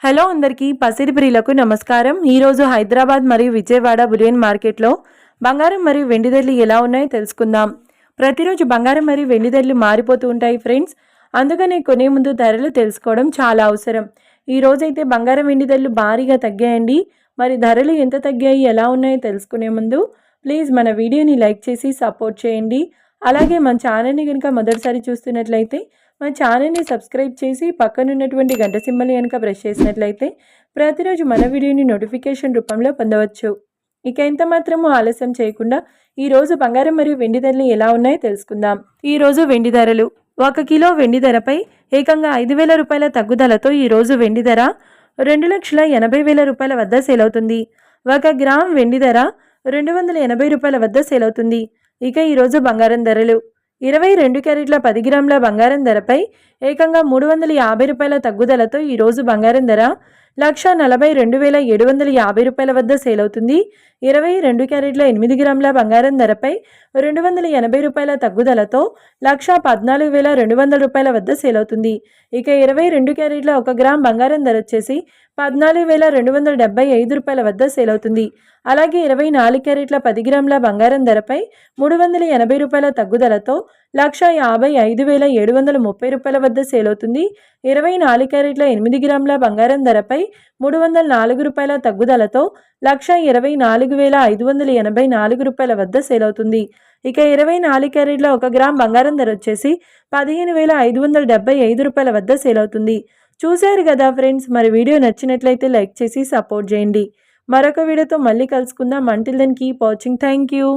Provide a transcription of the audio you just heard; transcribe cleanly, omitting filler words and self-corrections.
Hello అందరికీ పసిడి ప్రియులకు నమస్కారం. ఈరోజు హైదరాబాద్ మరియు విజయవాడ బులియన్ మార్కెట్లో బంగారం మరియు వెండి ధరలు ఎలా ఉన్నాయో తెలుసుకుందాం. ప్రతిరోజు బంగారం మరియు వెండి ధరలు మారిపోతూ ఉంటాయి ఫ్రెండ్స్. అందుకనే కొనే ముందు ధరలు తెలుసుకోవడం చాలా అవసరం. ఈ రోజైతే బంగారం వెండి ధరలు భారీగా తగ్గాయండి. మరి ధరలు ఎంత తగ్గాయి, ఎలా ఉన్నాయో తెలుసుకునే ముందు ప్లీజ్ మన వీడియోని లైక్ చేసి సపోర్ట్ చేయండి. అలాగే మన ఛానల్ని కనుక మొదటిసారి చూస్తున్నట్లయితే మన ఛానల్ని సబ్స్క్రైబ్ చేసి పక్కనున్నటువంటి గంట సింబల్ని కనుక ప్రెస్ చేసినట్లయితే ప్రతిరోజు మన వీడియోని నోటిఫికేషన్ రూపంలో పొందవచ్చు. ఇక ఎంత మాత్రమూ ఆలస్యం చేయకుండా ఈరోజు బంగారం మరియు వెండి ధరలు ఎలా ఉన్నాయో తెలుసుకుందాం. ఈరోజు వెండి ధరలు 1 కిలో వెండి ధరపై ఏకంగా 5,000 రూపాయల తగ్గుదలతో ఈరోజు వెండి ధర 2,80,000 రూపాయల వద్ద సేల్ అవుతుంది. 1 గ్రామ్ వెండి ధర 280 రూపాయల వద్ద సేల్ అవుతుంది. ఇక ఈరోజు బంగారం ధరలు 22 క్యారెట్ల 10 గ్రాముల బంగారం ధరపై ఏకంగా 350 రూపాయల తగ్గుదలతో ఈరోజు బంగారం ధర 1,42,750 రూపాయల వద్ద సేల్ అవుతుంది. 22 క్యారెట్ల 8 గ్రాముల బంగారం ధరపై 280 రూపాయల తగ్గుదలతో 1,14,200 రూపాయల వద్ద సేల్ అవుతుంది. ఇక 22 క్యారెట్ల 1 గ్రామ్ బంగారం ధర వచ్చేసి 14,275 రూపాయల వద్ద సేల్ అవుతుంది. అలాగే 24 క్యారెట్ల 10 గ్రాముల బంగారం ధరపై 380 రూపాయల తగ్గుదలతో 1,55,730 రూపాయల వద్ద సేల్ అవుతుంది. 24 క్యారెట్ల 8 గ్రాముల బంగారం ధరపై 304 రూపాయల తగ్గుదలతో 1,24,584 రూపాయల వద్ద సేల్ అవుతుంది. ఇక 24 క్యారెట్ల 1 గ్రామ్ బంగారం ధర వచ్చేసి 15,575 రూపాయల వద్ద సేల్ అవుతుంది. చూశారు కదా ఫ్రెండ్స్, మరి వీడియో నచ్చినట్లయితే లైక్ చేసి సపోర్ట్ చేయండి. మరొక వీడియోతో మళ్ళీ కలుసుకుందాం. Until then keep watching. Thank you.